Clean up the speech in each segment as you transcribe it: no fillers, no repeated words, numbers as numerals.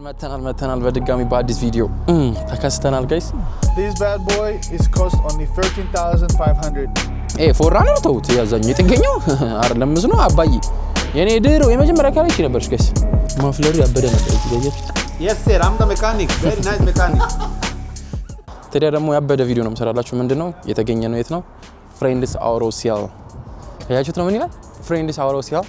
መተናል በድጋሚ በአዲስ ቪዲዮ ተከስተናል ጋይስ This bad boy is cost only 13,500 ፎራ ነው ተውት ያዛኝ የጥገኛው አይደለም ነው አባዬ የኔ ድሮ የመጀመሪያ ካለች ነበርሽ ጋይስ ማፍለሩ ያበደ ነበር ይገኛል Yes sir I'm the mechanic very nice mechanic ተዲያ ደግሞ ያበደ ቪዲዮ ነው መሰራላችሁ ምንድነው የተገኘ ነው የት ነው ፍሬንድስ አውሮሲያል ያያችሁት ነው ምን ይላል ፍሬንድስ አውሮሲያል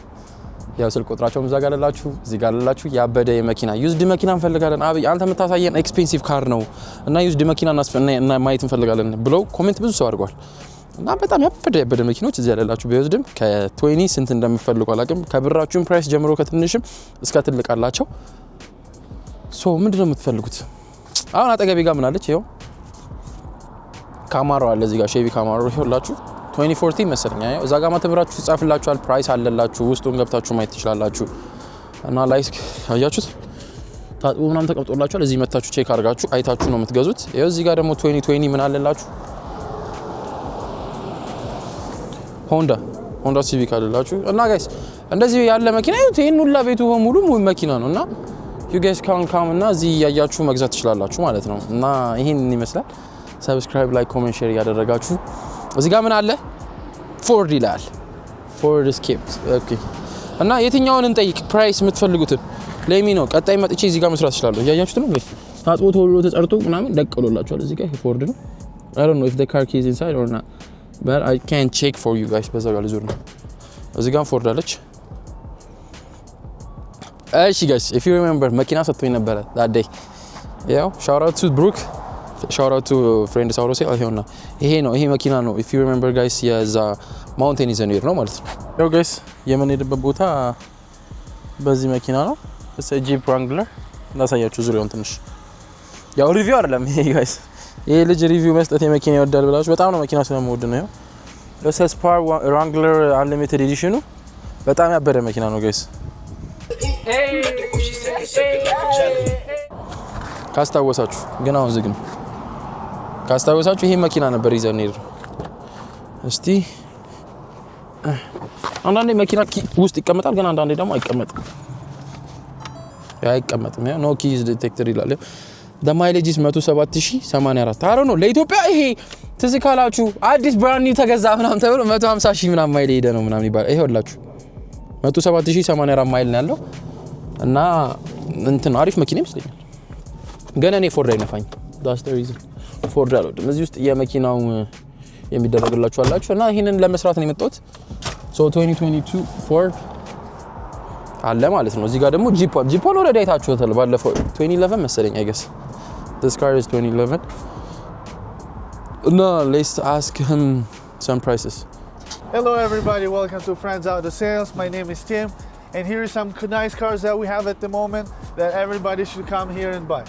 ያው ስልክ ቁጥራቸውም እዛ ጋር አላችሁ እዚህ ጋር አላችሁ ያበደ የመኪና ዩዝድ መኪና እንፈልጋለን አብይ አንተ የምታሳየን ኤክስፔንሲቭ ካር ነው እና ዩዝድ መኪና እና ማየት እንፈልጋለን ብለው ኮሜንት ብዙ ሰው አድርጓል እና በጣም ያበደ መኪኖች እዚህ ያላችሁ በዩዝድም ከ20 ስንት እንደምፈልጉ አላውቅም ከብራችሁም ፕራይስ ጀምሮ ከትንሽም እስከ ትልቅ አላቸው ሶ ምንድነው የምትፈልጉት አሁን አጠገቤ ጋር ምን አለች ይሄው ካማሮ አለ እዚህ ጋር ሼቪ ካማሮ ይኸውላችሁ 2014 መሰለኝ ያው እዛ ጋር ማተብራችሁ ጽፋላችኋል ፕራይስ አለላችሁ ውስጡን ገብታችሁ ማየት ትችላላችሁ እና ላይክ አያችሁት ታጥቦ ምናምን ተቀምጦላችኋል እዚህ መታችሁ ቼክ አድርጋችሁ አይታችሁ ነው የምትገዙት ይኸው እዚህ ጋር ደግሞ 2020 ምን አለላችሁ ሆንዳ ሲቪክ አለላችሁ እና ጋይስ እንደዚህ ያለ መኪና ይሁን ይሄን ሁላ ቤቱ በሙሉ መኪና ነው እና you guys can come እና እዚህ ያያችሁ መግዛት ትችላላችሁ ማለት ነው እና ይሄን ይመስላል ሰብስክራይብ ላይክ ኮሜንት ሼር ያደረጋችሁ እዚህ ጋር ምን አለ ፎርድ ይላል ፎርድ ስኬፕ ኦኬ እና የትኛውን እንጠይቅ ፕራይስ የምትፈልጉትን ለሚ ነው ቀጣይ መጥቼ እዚህ ጋር መስራት ይችላል ያያችሁት ነው እንዴ ታጥቦ ተወልሎ ተጸርቶ ምናምን ደቅሎላችኋል እዚህ ጋር ፎርድ ነው I don't know if the car key is inside or not but I can check for you guys በዛ ጋር ዙር ነው እዚህ ጋር ፎርድ አለች እሺ guys if you remember መኪና ሰጥቶኝ ነበር that day ያው shout out to Brooke shout out to friends አውሮሴ አይሆንና ይሄ መኪና ነው if you remember guys የዛ ማውንቴን ይዘን ሄድ ነው ማለት ነው ያው guys የምንሄድበት ቦታ በዚህ መኪና ነው እሰ ጂፕ ራንግለር ላሳያችሁ ዙሪያውን ትንሽ ያው ሪቪው አይደለም ይሄ guys ይሄ ልጅ ሪቪው መስጠት የመኪና ይወዳል ብላችሁ በጣም ነው መኪና ስለምወድ ነው ያው እሰ ስፓር ራንግለር አንሊሚትድ ኤዲሽኑ በጣም ያበደ መኪና ነው guys ካስታወሳችሁ ግን አሁን ዝግ ነው ካስታወሳችሁ ይሄ መኪና ነበር ይዘን ሄድ እስቲ አንዳንዴ መኪና ውስጥ ይቀመጣል ግን አንዳንዴ ደግሞ አይቀመጥም ያ ኖ ኪዝ ዲቴክተር ይላል the mileage is 107,084 አረ ነው ለኢትዮጵያ ይሄ ትዝካላችሁ አዲስ ብራንድ ኒው ተገዛ ምናምን ተብሎ 150,000 ምናምን ማይል ሄደ ነው ምናምን ይባል ይሄውላችሁ 107,084 ማይል ነው ያለው እና እንትን አሪፍ መኪና ይመስለኛል ገና እኔ ፎርድ አይነፋኝ that's the reason ፎርድ አልወድም እዚህ ውስጥ የመኪናው የሚደረግላችሁ አላችሁ እና ይሄንን ለመስራት ነው የመጣሁት so 2022 ፎርድ አለ ማለት ነው እዚህ ጋር ደግሞ ጂፖን ኦልሬዲ አይታችሁታል ባለፈው 2011 መሰለኝ I guess this car is 2011 no let's ask him some prices Hello everybody, welcome to Friends Auto Sales. My name is Tim and here are some nice cars that we have at the moment that everybody should come here and buy.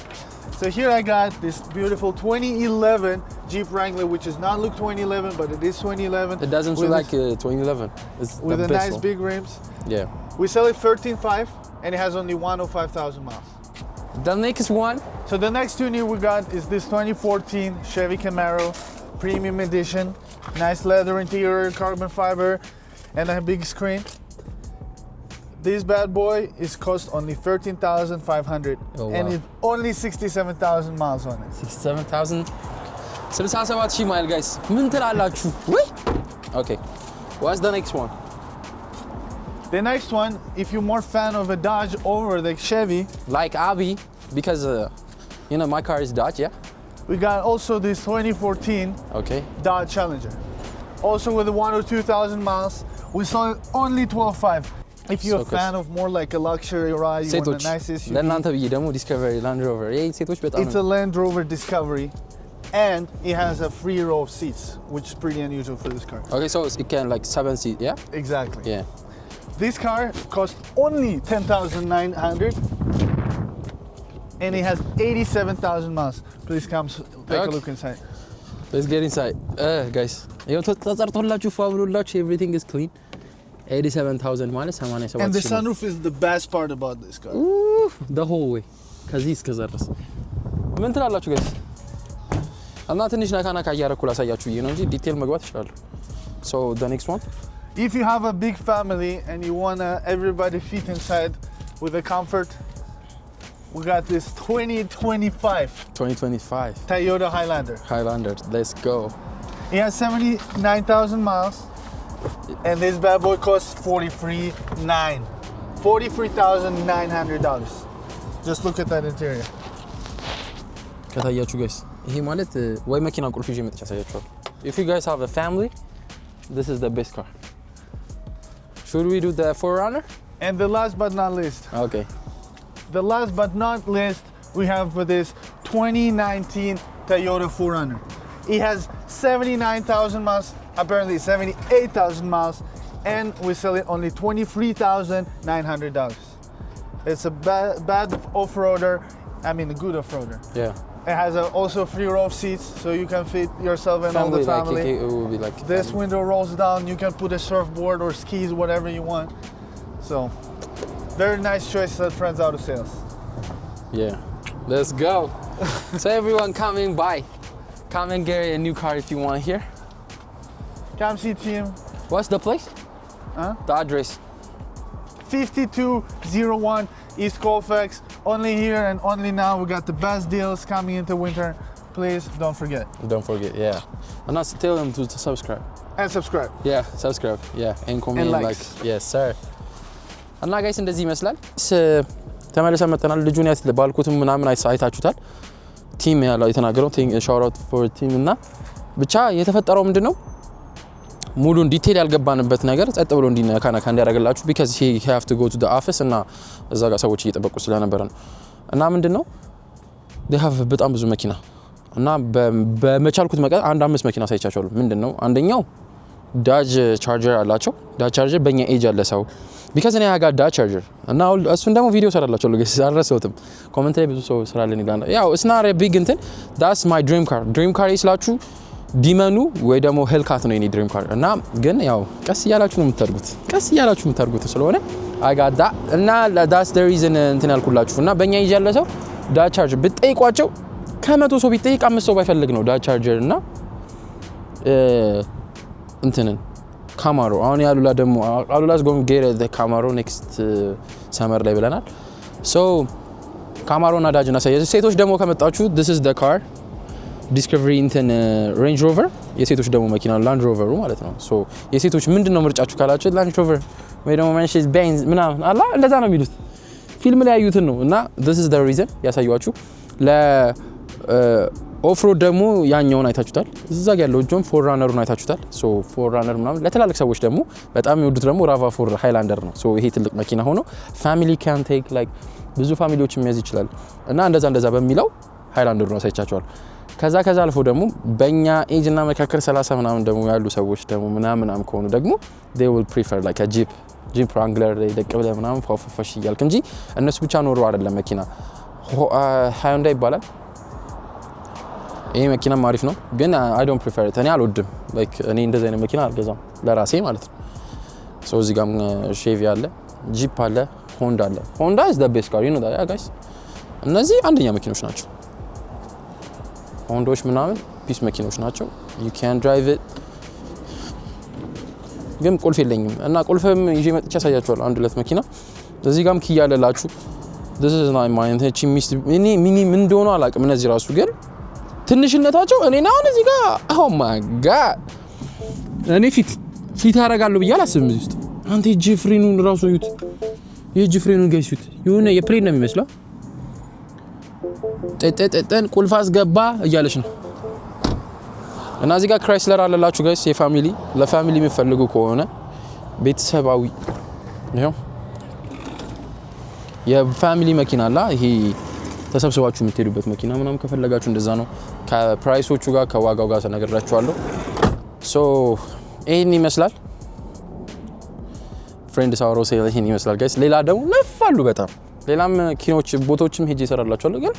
So here I got this beautiful 2011 Jeep Wrangler which does not look 2011 but it is 2011. It doesn't look like 2011. It's with the the nice one. big rims. Yeah. We sell it 13,500 and it has only 105,000 miles. The next one. So the next two new we got is this 2014 Chevy Camaro Premium Edition. Nice leather interior, carbon fiber, and a big screen. This bad boy is cost only 13,500 wow. and it's only 67,000 miles on it. 67,000. 67,000 miles, guys. ምን ትላላችሁ? ወይ? Okay. What's the next one? The next one, if you're more fan of a Dodge over the Chevy, like Abby, because you know my car is Dodge, yeah. we got also this 2014 Okay. Dodge Challenger. Also with 1 or 2,000 miles, we saw it only 12,500. If you're a fan of more like a luxury ride, you want a nice SUV. ለእናንተ ብዬ ደግሞ Discovery Land Rover. ይሄ ሴቶች በጣም It's a Land Rover Discovery and it has a free row of seats, which is pretty unusual for this car. Okay, so it can like 7 seat, yeah? Exactly. Yeah. This car costs only 10,900 and it has 87,000 miles. Please come take a look inside. Let's get inside. Guys, you ተጸርቶላችሁ ፋብሉላችሁ everything is clean. 87,000 ማለት 87,000 And the sunroof is the best part about this car. Ooh, the whole way. ከዚህ እስከዛ ድረስ ምን ትላላችሁ guys? እና ትንሽ ነካና ካያረኩ ላሳያችሁ ነው እንጂ ዲቴል መግባት ይችላል. So the next one. If you have a big family and you want everybody fit inside with a comfort, we got this 2025 Toyota Highlander. Let's go. It has 79,000 miles, and this bad boy costs $43,900. Just look at that interior. ከታያችሁ guys ይሄ ማለት ወይ መኪና ቁልፍ ይዤ መጥቻ ሳያችኋል. If you guys have a family, this is the best car. Should we do the 4Runner? And the last but not least. Okay. The last but not least, we have for this 2019 Toyota 4Runner. It has 79,000 miles, apparently 78,000 miles, and we sell it only $23,900. It's a bad off-roader, I mean a good off-roader. Yeah. It has also 3 row seats, so you can fit yourself and all the family. Like, it will be like this window rolls down, you can put a surfboard or skis, whatever you want. So, very nice choice at Friends Auto Sales. Yeah. Let's go. So everyone coming by. Come and get a new car if you want here. Come see team. What's the place? The address. 5201 East Colfax. Only here and only now. We got the best deals coming into winter. Please don't forget. Don't forget, yeah. And also tell them to subscribe. And subscribe. Yeah, subscribe. Yeah, and comment and like. Yes, sir. እና ጋይስ እንደዚህ ይመስላል ተመለሰን መጥተናል ልጁን ያስ ባልኩትም ምናምን አይታችሁታል ቲም ያለው የተናገረው ሻውት አውት ፎር ቲም እና ብቻ የተፈጠረው ምንድነው ሙሉን ዲቴል ያልገባንበት ነገር ጸጥ ብሎ እንዲነካነካ እንዲያደርግላችሁ because he have to go to the office እና እዛ ጋር ሰዎች እየጠበቁ ስለነበረ ነው እና ምንድነው they have በጣም ብዙ መኪና እና በመቻልኩት መቀን አንድ 5 መኪና ሳይቻቻሉ ምንድነው አንደኛው ዳጅ ቻርጀር አላቸው ዳጅ ቻርጀር በእኛ ኤጅ ያለ ሰው because እኔ ያጋ ዳጅ ቻርጀር እና እሱን ደግሞ ቪዲዮ ሰራላችሁ ለገስ አልረሳሁትም ኮሜንት ላይ ብዙ ሰው ስራለን ይላል ያው it's not a big እንትን that's my dream car ይስላችሁ ዲመኑ ወይ ደግሞ ሄልካት ነው የኔ ድሪም ካር እና ግን ያው ቀስ እያላችሁ ነው የምታርጉት ስለሆነ I got that እና that's the reason እንትን ያልኩላችሁ እና በእኛ ኤጅ ያለ ሰው ዳጅ ቻርጀር ብትጠይቋቸው ከመቶ ሰው ቢጠይቅ 5 ሰው ባይፈልግ ነው ዳጅ ቻርጀር እና እንትንን Camaro አሁን ያሉላ ደግሞ አሉላስ going to get the Camaro next summer ላይ ብለናል so Camaro እና ዳጅ እና ሴቶች ደግሞ ከመጣችሁ this is the car Discovery እንትን Range Rover የሴቶች ደግሞ መኪና Land Rover ማለት ነው so የሴቶች ምንድነው ምርጫችሁ ካላችሁ Land Rover ወይ ደግሞ Mercedes Benz ምናምን አላ እንደዛ ነው የሚሉት ፊልም ላይ ያዩትን ነው እና this is the reason ያሳያችሁ ለ ኦፍሮድ ደግሞ ያኛውን አይታችሁታል እዛ ጋር ያለው ጆን 4Runner-ን አይታችሁታል so 4Runner ምናምን ለተላልቅ ሰዎች ደግሞ በጣም የሚወዱት ደግሞ RAV4 Highlander ነው so ይሄ ትልቅ መኪና ሆኖ family can take like ብዙ ፋሚሊዎች የሚያዝ ይችላል እና እንደዛ በሚለው Highlander ነው ሳይቻቻሉ ከዛ አልፎ ደግሞ በእኛ ኤጅ እና መካከል 30 ምናምን ደግሞ ያሉ ሰዎች ደግሞ ምናምን ከሆኑ ደግሞ they will prefer like a Jeep Wrangler ደቀበለ ምናምን ፋፋሽ ይያልክ እንጂ እነሱ ብቻ ኖሮ አይደለም መኪና Hyundai ይባላል ይሄ መኪና ማሪፍ ነው ግን I don't prefer it እኔ አልወድም like እኔ እንደዚህ አይነት መኪና አልገዛም ለራሴ ማለት ነው so እዚህ ጋር Chevy አለ Jeep አለ Honda is the best car you know that yeah guys እነዚህ አንደኛ መኪኖች ናቸው ሆንዶች ምናምን ፒስ መኪኖች ናቸው you can drive it ግን ቁልፍ የለኝም እና ቁልፍም ይዤ መጥቻ ሳያችኋለሁ አንድ ሁለት መኪና እዚህ ጋርም ኪያ ያለላችሁ this is not mine እቺ ሚኒ ምን እንደሆነ አላውቅም እነዚህ ራሱ ግን ትንሽነታቸው እኔና አሁን እዚህ ጋር oh my god እኔ ፊት አደርጋለሁ ብዬ አላስብም እዚህ ውስጥ አንተ ጂፍሪኑን ራሱ ይዩት የጂፍሪኑን ጋይሱት የሆነ የፕሌን ነው የሚመስለው ጠጠጠን ቁልፍ አስገባ እያለች ነው እና እዚህ ጋር ክራይስለር አለላችሁ ጋይስ የፋሚሊ ለፋሚሊ የሚፈልጉ ከሆነ ቤተሰባዊ ነው የፋሚሊ መኪና አለ ይሄ ተሰብስባችሁ የምትሄዱበት መኪና ምናምን ከፈለጋችሁ እንደዛ ነው ከፕራይሶቹ ጋር ከዋጋው ጋር ተነግራችኋለሁ ሶ ይሄን ይመስላል ፍሬንድ ሳውሮ ሴል ይሄን ይመስላል ጋይስ ሌላ ደግሞ ነፋሉ በጣም ሌላም ኪኖች ቦታዎችም ሄጄ ይሰራላችኋለሁ ግን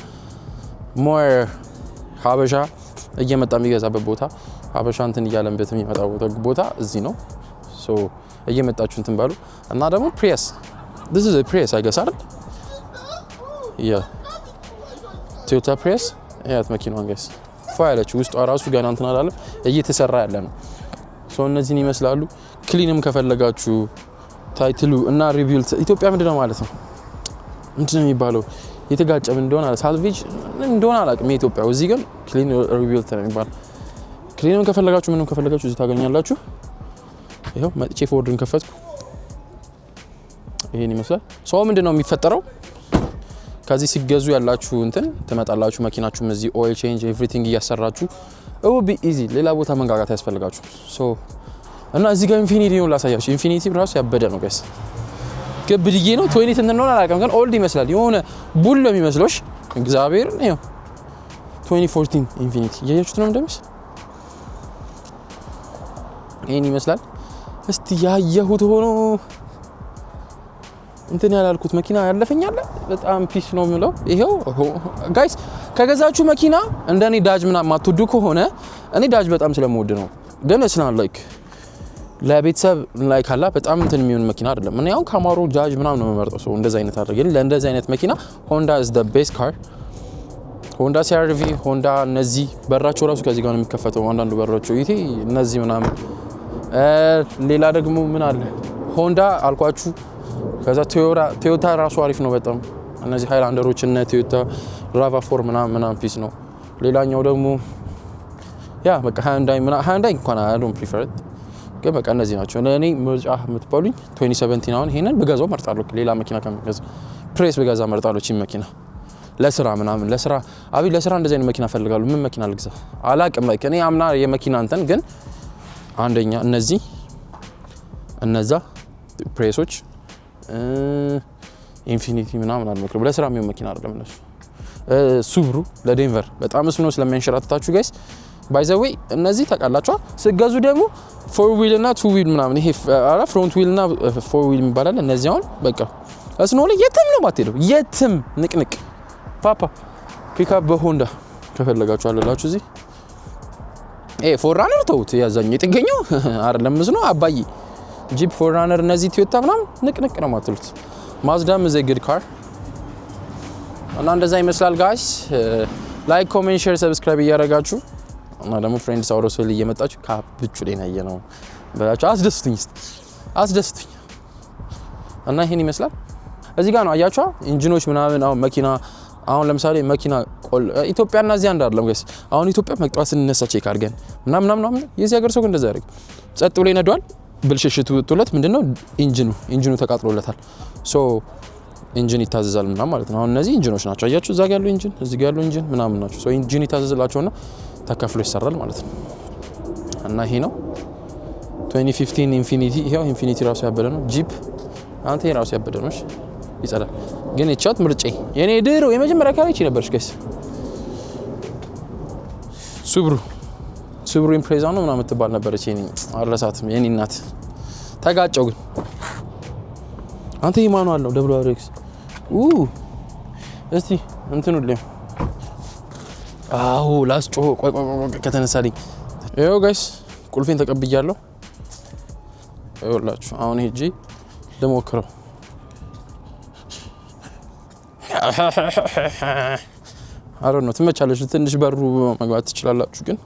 ሞር ሀበሻ እየመጣ የሚገዛበት ቦታ ሀበሻ እንትን እያለበት የሚመጣው ቦታ እዚህ ነው ሶ እየመጣችሁ እንትን ባሉ እና ደግሞ ፕሪየስ this is a Prius I guess አይደል yeah Toyota Prius ያት መኪናው ጋይስ ፋይላችሁ ውስጥ ራሱ ገና እንትን አላለም እየተሰራ ያለ ነው ሶ እነዚህን ይመስላሉ ክሊንም ከፈለጋችሁ ታይትሉ እና ሪቪውል ኢትዮጵያ ምንድነው ማለት ነው ምንድነው የሚባለው የተጋጨም እንደሆነ ሳልቬጅ እንደሆነ አላውቅም። የኢትዮጵያው እዚህ ግን ክሊን ሪቢልድ ነው የሚባል። ክሊንም ከፈለጋችሁ ምንም ከፈለጋችሁ እዚህ ታገኛላችሁ። ይሄው መጥቼ ፎርድን ከፈትኩ። ይሄን ይመስላል። ሰው ምንድነው የሚፈጠረው? ከዚህ ሲገዙ ያላችሁ እንትን ትመጣላችሁ መኪናችሁም እዚህ ኦይል ቼንጅ ኤቭሪቲንግ እያሰራችሁ ቢ ኢዚ ሌላ ቦታ መንጋጋት ያስፈልጋችሁ። እና እዚህ ጋር ኢንፊኒቲ ነው ላሳያችሁ። ኢንፊኒቲ ራሱ ያበደ ነው ጋይስ። ግብድዬ ነው 20 እንትን ነው አላውቅም፣ ግን ኦልድ ይመስላል። የሆነ ቡል ነው የሚመስለው። እግዚአብሔር ነው 2014 ኢንፊኒቲ እያያችሁት ነው እንደምስ ይሄን ይመስላል። እስቲ ያየሁት ሆኖ እንትን ያላልኩት መኪና ያለፈኛል። በጣም ፒስ ነው የምለው። ይሄው ጋይስ ከገዛችሁ መኪና እንደኔ ዳጅ ምናምን ማትወዱ ከሆነ እኔ ዳጅ በጣም ስለምወድ ነው፣ ግን እስና ላይክ ለቤተሰብ ላይ ካላ በጣም እንትን የሚሆን መኪና አይደለም። እኔ አሁን ካማሮ ዳጅ ምናምን ነው የምመርጠው። ሰው እንደዛ አይነት አድርገ ግን ለእንደዛ አይነት መኪና ሆንዳ is the best car። ሆንዳ CR-V ሆንዳ እነዚህ በራቸው ራሱ ከዚህ ጋር ነው የሚከፈተው። አንዳንዱ በራቸው ይሄ እነዚህ ምናምን ሌላ ደግሞ ምን አለ ሆንዳ አልኳችሁ። ከዛ ቶዮታ ራሱ አሪፍ ነው በጣም። እነዚህ ሃይላንደሮች እና ቶዮታ RAV4 ምናምን ፒስ ነው። ሌላኛው ደግሞ ያ በቃ ሃንዳይ እንኳን I don't prefer it፣ ግን በቃ እነዚህ ናቸው ለኔ ምርጫ የምትባሉኝ። 2017 አሁን ይሄንን ብገዛው መርጣለሁ። ሌላ መኪና ከምገዛ ፕሬስ ብገዛ መርጣለሁ። እቺ መኪና ለስራ ምናምን ለስራ እንደዚህ አይነት መኪና ፈልጋለሁ። ምን መኪና ልግዛ አላቅም። እኔ አምና የመኪና እንትን ግን አንደኛ እነዛ ፕሬሶች ኢንፊኒቲ ምናምን አልመክርም። ለስራ የሚሆን መኪና አይደለም እነሱ። ሱብሩ ለዴንቨር በጣም እሱ ነው ስለሚያንሸራትታችሁ ጋይስ። ባይ ዘ ዌይ እነዚህ ታውቃላችሁ ስገዙ ደግሞ 4 ዊል እና 2 ዊል ምናምን ይሄ ፍሮንት ዊል እና 4 ዊል ይባላል። እነዚህ አሁን በቃ እስኖ ላይ የትም ነው ማትሄደው፣ የትም ንቅንቅ ፓፓ ፒክአፕ በሆንዳ ከፈለጋችሁ አለላችሁ እዚህ። ፎርራነር ተውት፣ ያዛኝ የጥገኘው አይደለም ነው አባዬ ጂፕ ፎርራነር እነዚህ ቶዮታ ምናምን ንቅንቅ ነው ማትሉት። ማዝዳም is a good car እና እንደዛ ይመስላል ጋይስ። ላይክ ኮሜንት ሼር ሰብስክራይብ እያደረጋችሁ እና ደግሞ ፍሬንድስ አውሮሶል እየመጣችሁ ካብቹ ላይ ነው ያየነው በላችሁ አስደስቱኝ እና ይሄን ይመስላል። እዚህ ጋር ነው አያችሁ ኢንጂኖች ምናምን። አሁን መኪና አሁን ለምሳሌ መኪና ኢትዮጵያና እዚህ አንድ አይደለም ጋይስ። አሁን ኢትዮጵያ መቅጣት ስንነሳ ቼክ አድርገን ምናምን የዚህ ሀገር ሰው እንደዛ ያደርግ ጸጥ ብሎ ይነዷል። ብልሽሽቱ ወጥቶለት ምንድነው ኢንጂኑ ተቃጥሎለታል። ሶ ኢንጂን ይታዘዛል ምናምን ማለት ነው። አሁን እነዚህ ኢንጂኖች ናቸው አያችሁ፣ እዛ ጋር ያለው ኢንጂን እዚህ ጋር ያለው ኢንጂን ምናምን ናቸው። ሶ ኢንጂን ይታዘዝላቸውና ተከፍሎ ይሰራል ማለት ነው። እና ይሄ ነው 2015 ኢንፊኒቲ። ይሄው ኢንፊኒቲ ራሱ ያበደ ነው። ጂፕ አንተ ራሱ ያበደ ነው። እሺ ይጸዳል። ግን እቻት ምርጬ የኔ ድሮ የመጀመሪያ ካሪች ነበርሽ ጋይስ። ሱብሩ ኢምፕሬዛ ነው ምናምን የምትባል ነበረች። የኔ አረሳትም የኔ እናት ተጋጨው። ግን አንተ ይማኑ አለው WRX እስቲ እንትኑልኝ። አዎ ላስጮ ቆይ ከተነሳልኝ። ይኸው ጋይስ ቁልፌን ተቀብያለሁ። ይኸውላችሁ አሁን ሄጄ ልሞክረው። አሮ ነው ትመቻለሽ። ትንሽ በሩ መግባት ትችላላችሁ ግን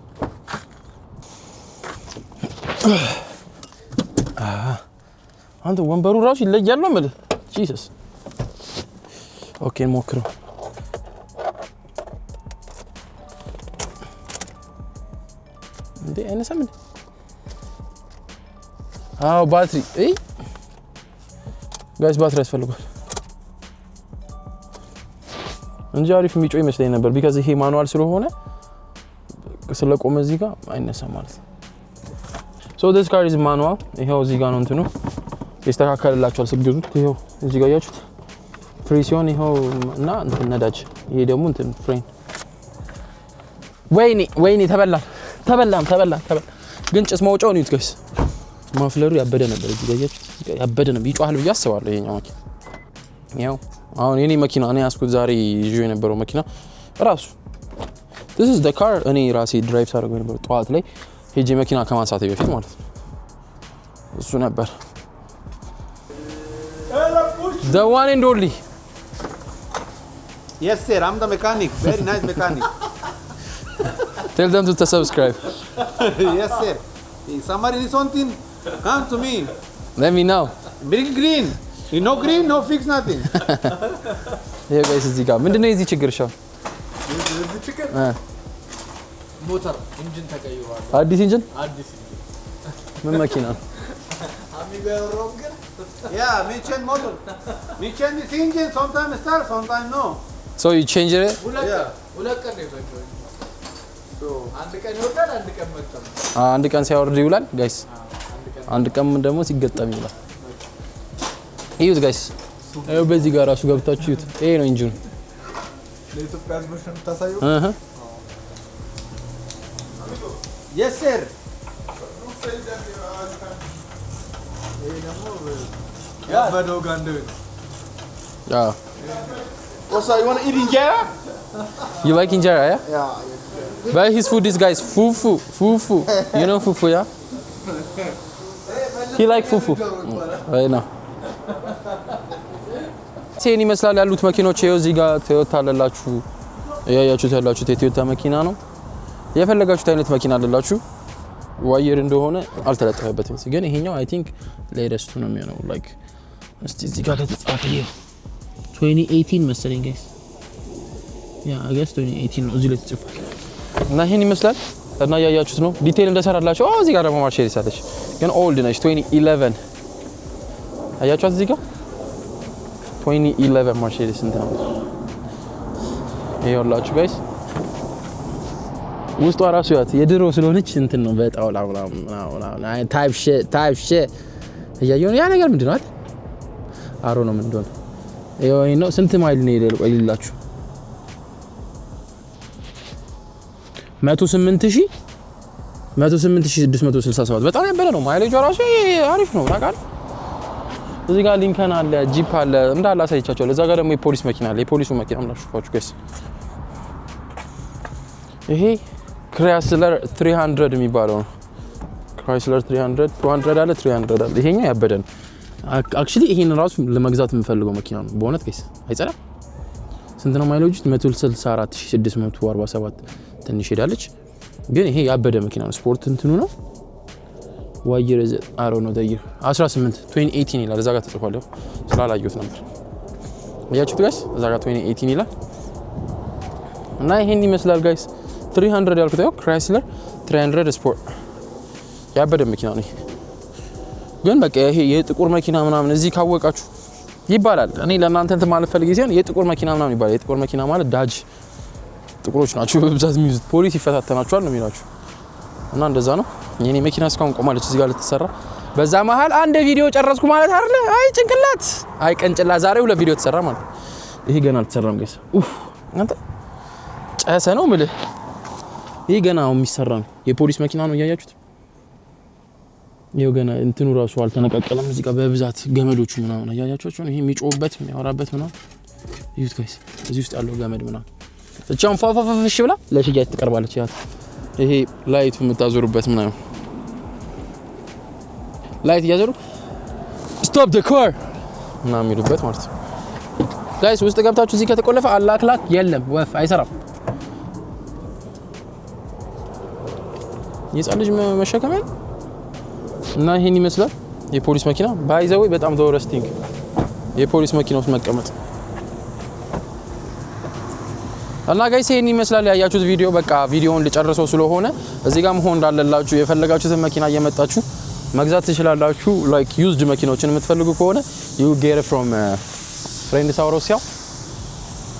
አንተ ወንበሩ ራሱ ይለያል ነው ማለት ጂሰስ። ኦኬ ሞክረው። እንዴ አይነሳም እንዴ? አዎ ባትሪ ጋይስ ባትሪ ያስፈልጋል እንጂ አሪፍ የሚጮህ ይመስለኝ ነበር። ቢካዝ ይሄ ማኑዋል ስለሆነ ስለቆመ እዚህ ጋር አይነሳም ማለት ነው። So this car is manual። ይሄው እዚህ ጋር ነው እንትኑ ይስተካከልላችኋል ስትገዙት። ይሄው እዚህ ጋር ያያችሁት ፍሪ ሲሆን ይሄው እና እንትን ነዳጅ። ይሄ ደግሞ እንትን ፍሬን። ወይኔ ተበላም ግን ጭስ ማውጫው ነው ጋይስ። ማፍለሩ ያበደ ነበር እዚህ ጋር ያያችሁት ያበደ ነው። ይጮሃል ብዬ አስባለሁ ይሄኛው መኪና። ያው አሁን የኔ መኪና እኔ ያስኩት ዛሬ ይዤ የነበረው መኪና ራሱ this is the car እኔ ራሴ ድራይቭ ሳደርገው ነበር ጠዋት ላይ ሄጄ መኪና ከማንሳቴ በፊት ማለት ነው። እሱ ነበር the one and only. Yes sir, I'm the mechanic. Very nice mechanic. Tell them to subscribe. Yes sir. If somebody needs something, come to me. Let me know. Bring green. You know green, no fix nothing. ይሄ ጋይስ እዚህ ጋር ምንድነው የዚህ ችግር ሻው እዚህ ችግር ሞተር ኢንጂን ተቀይሯል አዲስ ኢንጂን አዲስ ምን መኪና amigo rocker Yeah, me change motor. Me change this engine, sometimes start, sometimes no. so you change it ሁለት ቀን ነው so አንድ ቀን ይወጣል አንድ ቀን መጣም አንድ ቀን ሲያወርድ ይውላል ጋይስ አንድ ቀን ደግሞ ሲገጠም ይውላል እዩት ጋይስ አዩ በዚህ ጋር ራሱ ገብታችሁ እዩት ይሄ ነው ኢንጂኑ ለኢትዮጵያ ህዝቦች ነው የምታሳየው Yes, sir. Yeah, but Uganda. Yeah. Also, you want to eat injera? You like injera, yeah? Yeah. But his food is guys fufu. You know fufu, yeah? He like fufu. Right now. ሴን ይመስላል ያሉት መኪኖች ይኸው እዚህ ጋር ቶዮታ አለላችሁ ያያችሁት ያላችሁት የቶዮታ መኪና ነው የፈለጋችሁት አይነት መኪና አለላችሁ ዋየር እንደሆነ አልተለጠፈበትም ግን ይሄኛው አይ ቲንክ ሌተስቱ ነው የሚሆነው ላይክ እስቲ እዚህ ጋር ተጻፈ 2018 መሰለኝ ጋይስ ያ አይ ገስ 2018 ነው እዚህ ላይ ተጽፏል እና ይሄን ይመስላል እና ያያችሁት ነው ዲቴል እንደሰራላችሁ እዚህ ጋር ደግሞ ማርሼሪስ አለች ግን ኦልድ ነች 2011 አያችሁት እዚህ ጋር 2011 ማርሼሪስ እንትን ነው ይኸውላችሁ ጋይስ ውስጧ ራሱ ያት የድሮ ስለሆነች እንትን ነው በጣውላ ታይፕ ሺት ያየው ያ ነገር ምንድነው አይደል አሮ ነው ምን እንደሆነ ይሄው ነው ስንት ማይል ነው ይደል ቆይላችሁ 108667 በጣም ያበለ ነው ማይሌጅ ራሱ አሪፍ ነው ታውቃለህ እዚህ ጋር ሊንከን አለ ጂፕ አለ እንዳላ አሳይቻችኋለሁ እዛ ጋር ደግሞ የፖሊስ መኪና አለ የፖሊሱ መኪና ምናሽፋችሁ ጋይስ ይሄ ክራይስለር 300 የሚባለው ነው ክራይስለር 300 200 አለ 300 አለ ይሄኛው ያበደን አክቹሊ ይሄን ራሱ ለመግዛት የምፈልገው መኪና ነው በእውነት ጋይስ አይጸዳም ስንት ነው ማይሌጁ 164647 ትንሽ ሄዳለች ግን ይሄ ያበደ መኪና ነው ስፖርት እንትኑ ነው ዋየር አሮ ነው ደይር 2018 ይላል እዛ ጋር ተጽፏል ስላላየሁት ነበር ያያችሁት ጋይስ እዛ ጋር 2018 ይላል እና ይሄን ይመስላል ጋይስ 300 ያልኩት ያው ክራይስለር 300 ስፖርት ያበደ መኪና ነው ግን በቃ ይሄ የጥቁር መኪና ምናምን እዚህ ካወቃችሁ ይባላል እኔ ለእናንተ እንትን ማለት ፈልጌ ሲሆን የጥቁር መኪና ምናምን ይባላል የጥቁር መኪና ማለት ዳጅ ጥቁሮች ናቸው በብዛት የሚይዙት ፖሊስ ይፈታተናቸዋል ነው የሚላችሁ እና እንደዛ ነው የኔ መኪና እስካሁን ቆማለች እዚህ ጋር ልትሰራ በዛ መሃል አንድ ቪዲዮ ጨረስኩ ማለት አይደለ አይ ጭንቅላት አይ ቀንጭላ ዛሬ ሁለት ቪዲዮ ተሰራ ማለት ይሄ ገና አልተሰራም ጋይስ አንተ ጨሰ ነው ምልህ ይሄ ገና የሚሰራ ነው የፖሊስ መኪና ነው ያያችሁት ይሄው ገና እንትኑ ራሱ አልተነቀቀለም እዚህ ጋር በብዛት ገመዶቹ ምናምን ያያችኋቸው ይሄ የሚጮህበት የሚያወራበት ምናምን ይዩት ጋይስ እዚህ ውስጥ ያለው ገመድ ምናምን እቻውን ፋፋፋፍሽ ብላ ለሽያጭ ትቀርባለች ያት ይሄ ላይት የምታዞሩበት ምናምን ላይት ያዞሩ ስቶፕ ዘ ካር ምናምን የሚሉበት ማለት ነው ጋይስ ውስጥ ገብታችሁ እዚህ ከተቆለፈ አላክላክ የለም ወፍ አይሰራም የጻልጅ መሸከመን እና ይሄን ይመስላል የፖሊስ መኪና ባይዘው በጣም ተወረስቲንግ የፖሊስ መኪና ውስጥ መቀመጥ እና ጋይስ ይሄን ይመስላል ያያችሁት ቪዲዮ በቃ ቪዲዮውን ልጨርሰው ስለሆነ እዚህ ጋር መሆን እንዳለላችሁ የፈለጋችሁትን መኪና እየመጣችሁ መግዛት ትችላላችሁ ላይክ ዩዝድ መኪናዎችን የምትፈልጉ ከሆነ you get it from ፍሬንድ ሳውሮሲያው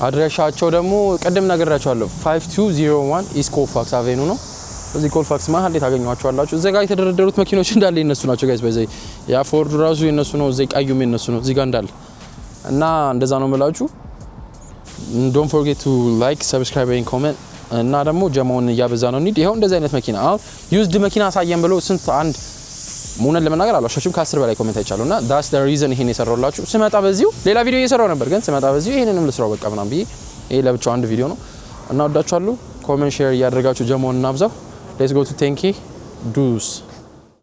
አድራሻቸው ደግሞ ቀደም ነገራችኋለሁ 5201 ኢስት ኮልፋክስ አቬኑ ነው እዚህ ኮልፋክስ መሀል ላይ ታገኙዋቸዋላችሁ እዛ ጋር የተደረደሩት መኪኖች እንዳለ እነሱ ናቸው ጋይስ በዚህ ያ ፎርድ ራሱ የነሱ ነው እዚህ ቀዩም የነሱ ነው እዚህ ጋር እንዳለ እና እንደዛ ነው የምላችሁ don't forget to like subscribe and comment እና ደግሞ ጀማውን ያበዛ ነው እንዴ ይሄው እንደዚህ አይነት መኪና አሁን ዩዝድ መኪና አሳየን ብሎ ስንት አንድ ሙነን ለመናገር አላሻሽም ከ10 በላይ ኮሜንት አይቻለሁ እና that's the reason ይሄን የሰራውላችሁ ስመጣ በዚሁ ሌላ ቪዲዮ እየሰራው ነበር ግን ስመጣ በዚሁ ይሄንንም ልስራው በቃ ምናምን ብዬ ይሄ ለብቻው አንድ ቪዲዮ ነው እና ወዳችኋለሁ ኮሜንት ሼር ያደርጋችሁ ጀማውን እናብዛው let's go to 10k dues